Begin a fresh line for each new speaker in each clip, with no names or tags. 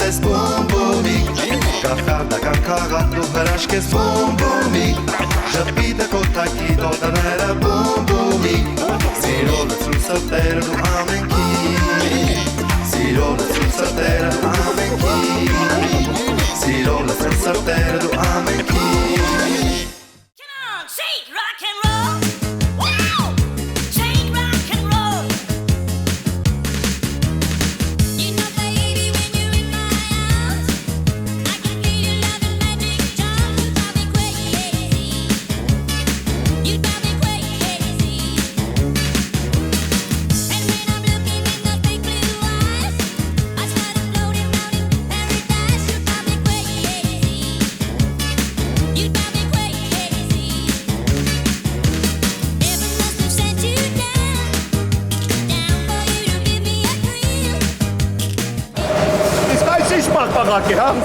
ես բումբումիկ Կախարդական քաղաք դու հրաշք ես բումբումիկ Ժպիտը կոտակի տոտաները բումբումիկ Սիրո լծրու սրտերը դու ամենքի Սիրո լծրու սրտերը ամենքի Սիրո լծրու սրտերը դու ամենքի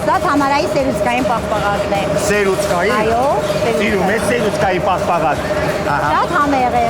Սա Թամարայի սերուցկային պաղպաղակն է։
Սերուցկային։
Այո,
Սիրում ես սերուցկայի պաղպաղակ։
շատ համեղ է։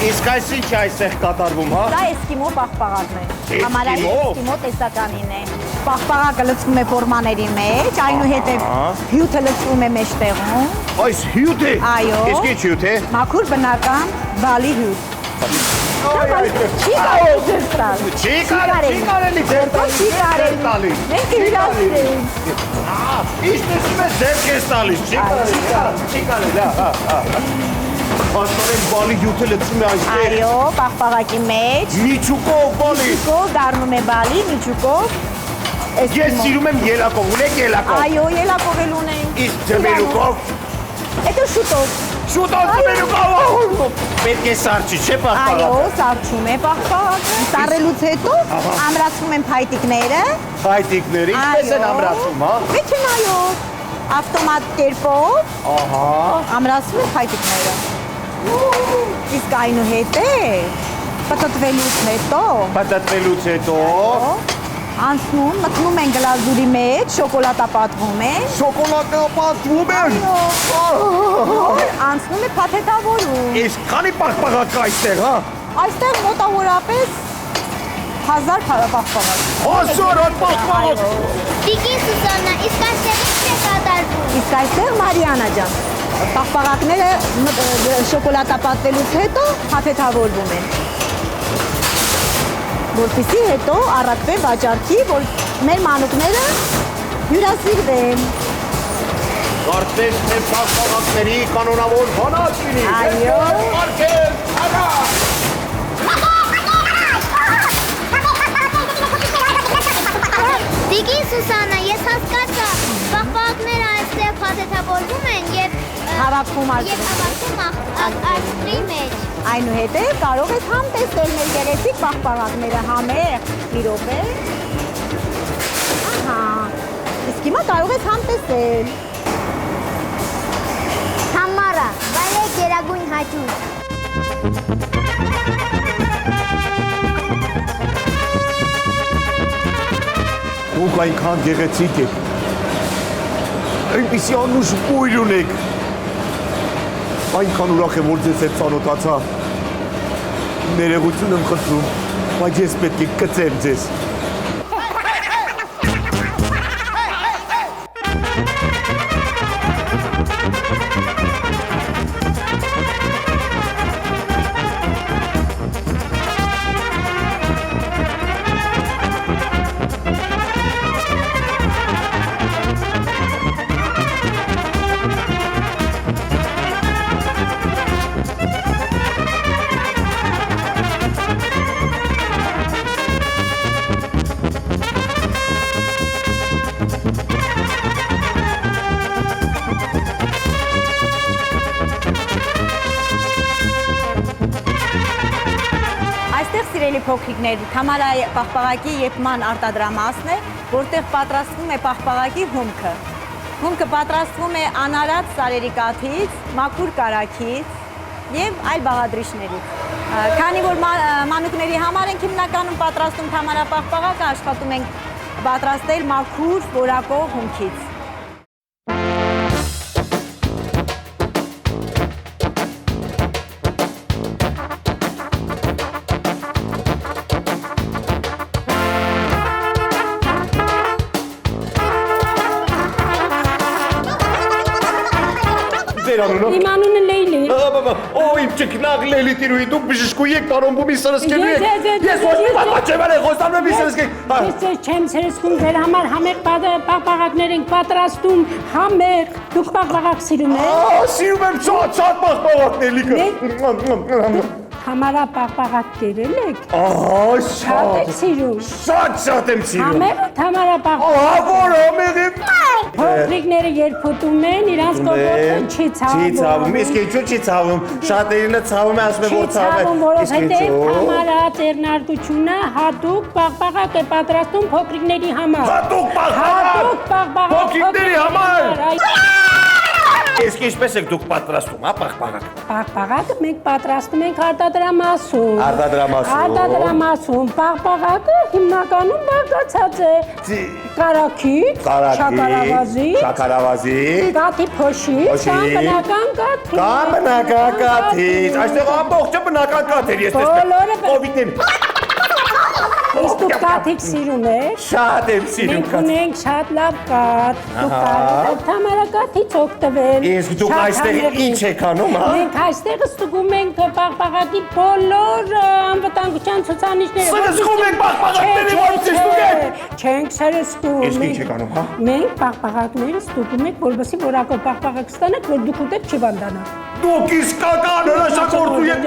Իսկ այս ինչ այստեղ կատարվում, հա?
Դա էսկիմո պաղպաղակն է։
Էսկիմո?
Համարայի էսկիմո տեսականին է։ Պաղպաղակը լցվում է ֆորմաների մեջ, այնուհետև հյութը լցվում է մեջտեղում։
Այս հյութ է։
Այո։
Իսկ ինչ հյութ է։
Մաքուր բնական բալի հյութ։ Չի կարելի ձեր տալ։
Չի կարելի ձեր տալ։
Չի կարելի։ Մենք հյուրասիրենք։
Ինչպես ես ձեր քեզ տալիս, չի կարելի, հա։ Աստորեն բալի հյութը լցվում է այստեղ։
Այո, պաղպաղակի մեջ։
Միջուկով բալի։
Միջուկով դառնում է բալի, միջուկով։
Ես սիրում եմ ելակով, ունեք ելակով։
Այո, ելակով էլ ունենք։
Իսկ ձմերուկով։
Հետո շուտով։
Շուտով ձմերուկով։ Պետք է սարճի, չէ՞ պաղպաղակը։
Այո, սարճում է պաղպաղակը։ Սարելուց հետո ամրացվում են փայտիկները։
Փայտիկները ինչպես են ամրացում, հա։
Մեքենայով, ավտոմատ կերպով։
Ահա։
Ամրացվում են փայտիկները։ Իսկ այնուհետև պտտվելուց հետո անցնում, մտնում են գլազուրի մեջ, շոկոլադա պատվում է։
Շոկոլադա պատվում է։
Այո։ Անցնում է փաթեթավորում։
Իսկ քանի պաղպաղակ կա այստեղ, հա։
Այստեղ մոտավորապես 1000 պաղպաղակ։
1000 պաղպաղակ։
Տիկին Սուսաննա, իսկ այստեղ ինչ է կատարվում։
Իսկ այստեղ Մարիանա ջան, պաղպաղակները շոկոլադա պատվելուց հետո փաթեթավորվում են։ Որպեսզի հետո առաքվեն վաճառքի, որ մեր մանուկները հյուրասիրվեն։
Կարծես թե պաղպաղակների կանոնավոր բանակ լինի։
Այո։
Արկել, ակա։
Տիկին Սուսաննա, ես հասկացա, պաղպաղակները այստեղ փաթեթավորվում են եւ
Հավաքում
արծրի մեջ։
Այնուհետև կարող եք համ տեսնել մեր գեղեցիկ պաղպաղակները համեղ մի րոպե։ Ահա։ Իսկ հիմա կարող եք համ տեսնել։
Թամարա, վայրե գերագույն հաճույք։
Դուք այնքան գեղեցիկ եք։ Այնպիսի անուշ բույր ունեք։ Այնքան ուրախ եմ, որ ձեզ հետ ծանոթացա։ Ներողություն եմ խնդրում, բայց ես պետք է կծեմ ձեզ։
սիրելի փոքրիկներ, Թամարա պաղպաղակի եփման արտադրամասն է, որտեղ պատրաստվում է պաղպաղակի հումքը։ Հումքը պատրաստվում է անարատ սարերի կաթից, մաքուր կարագից եւ այլ բաղադրիչներից։ Քանի որ մանուկների համար ենք հիմնականում պատրաստում Թամարա պաղպաղակը, աշխատում ենք պատրաստել մաքուր որակով հումքից։
Իմ անունը Լեյլի։
Իմ ճկնակ Լեյլի տիրուի, դուք բժշկուի եք, պարոն բումի սրսկելու եք։
Ես
Ես ոչ մի պատաճևան եմ, խոստանում եմ մի սրսկեք։
Ես ձեզ չեմ սրսկում, ձեր համար համեղ պաղպաղակներ ենք պատրաստում, համեղ, դուք պաղպաղակ սիրում եք։
Սիրում եմ շատ պաղպաղակներ լիքը։
Թամարա պաղպաղակ կերել եք։ Շատ եք սիրում։
Շատ եմ սիրում։
Համեղը Թամարա պաղպաղակ։
Որ համեղ եմ։
Փոքրիկները երբոտում են, իրանց կողոքը չի ցավում։
Չի ցավում, իսկ ինչու չի ցավում։ Շատերինը ցավում է, ասում են որ ցավում է։
Որովհետև Թամարա ձեռնարկությունը հատուկ պաղպաղակ է պատրաստում փոքրիկների համար։
Հատուկ պաղպաղակ։ Փոքրիկների համար։ Իսկ ինչպես եք դուք պատրաստում, հա, պաղպաղակ։
Պաղպաղակը մենք պատրաստում ենք արտադրամասում։
Արտադրամասում։
Պաղպաղակը հիմնականում բաղկացած է կարագից,
շաքարավազից,
կաթի փոշից, կամ բնական կաթից։
Կամ բնական կաթից։ Այստեղ ամբողջը բնական կաթ էր, ես
Բոլորը
կովիդին։
Իսկ դուք կաթիկ սիրում եք։
Շատ եմ սիրում
Մենք
կաթ։
ունենք շատ լավ կաթ։ Դուք կարող եք Թամարա կաթից օգտվել։
Իսկ դուք այստեղ ինչ եք անում, հա։
Մենք այստեղ ստուգում ենք պաղպաղակի բոլոր անվտանգության ցուցանիշները։
Սրսկում եք պաղպաղակների, որից ստուգ եք։
Չենք սրսկում։
Իսկ ինչ եք անում, հա։
Մենք պաղպաղակները ստուգում ենք, որովհետեւ որակով պաղպաղակ ստանաք, որ դուք ուտեք չի վանդանա։
Դուք իսկական հրաշագործու եք։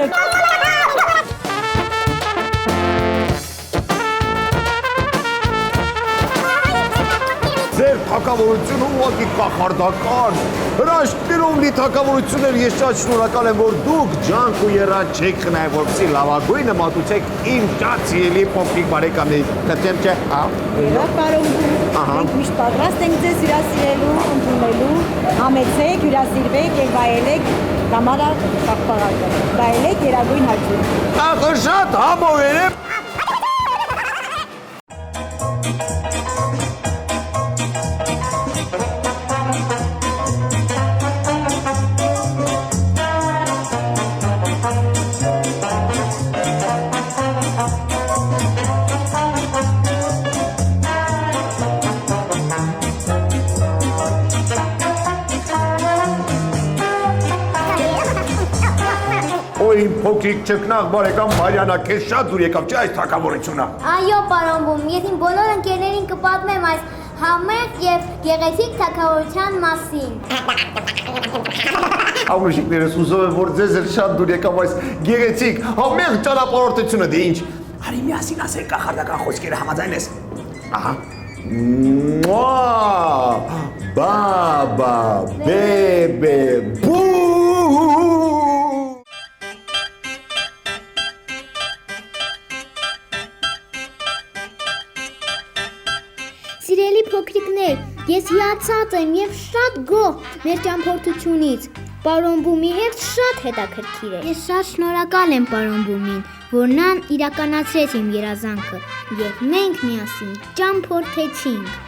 Ձեր թակավորությունը ուղղակի կախարդական, հրաշքներով լի թակավորություն էր, ես շատ շնորհակալ եմ, որ դուք ջանք ու եռան չեք խնայել, որպեսզի լավագույնը մատուցեք իմ շատ սիրելի փոքրիկ բարեկամների։ Կտեմ չէ, հա։
Լավ պարոն, մենք միշտ պատրաստ ենք ձեզ հյուրասիրելու, ընդունելու, համեցեք, հյուրասիրվեք եւ վայելեք Թամարա պաղպաղակը։ Վայելեք երագույն հաճույք։
Ախր շատ համով եմ։ Իմ փոքրիկ ճկնաղ բարեկամ Մարիանա, քեզ շատ դուր եկավ չէ այս թակավորությունը։
Այո, պարոն Բում, ես իմ բոլոր ընկերներին կպատմեմ այս համեղ եւ գեղեցիկ թագավորության մասին։
Ամուշիկներս ուզում եմ, որ ձեզ էլ շատ դուր եկավ այս գեղեցիկ համեղ ճանապարհորդությունը, դե ինչ։ Արի միասին ասենք կախարդական խոսքերը համաձայն ես։ Ահա։ Բաբա, բեբե, բու։
Սիրելի փոքրիկներ, ես հիացած եմ եւ շատ գոհ մեր ճամփորդությունից։ Պարոն Բումի հետ շատ հետաքրքիր է։ Ես շատ շնորհակալ եմ պարոն Բումին, որ նա իրականացրեց իմ երազանքը եւ մենք միասին ճամփորդեցինք։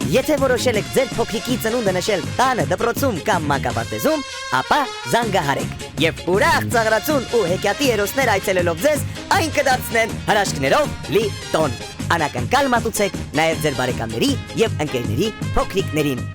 Եթե որոշել եք ձեր փոքրիկի ծնունդը նշել տանը, դպրոցում կամ մանկապարտեզում, ապա զանգահարեք եւ ուրախ ծաղրացուն ու հեքիաթի հերոսներ այցելելով ձեզ այն կդարձնեն հրաշքներով լի տոն։ Անակնկալ մատուցեք նաեւ ձեր բարեկամների եւ ընկերների փոքրիկներին։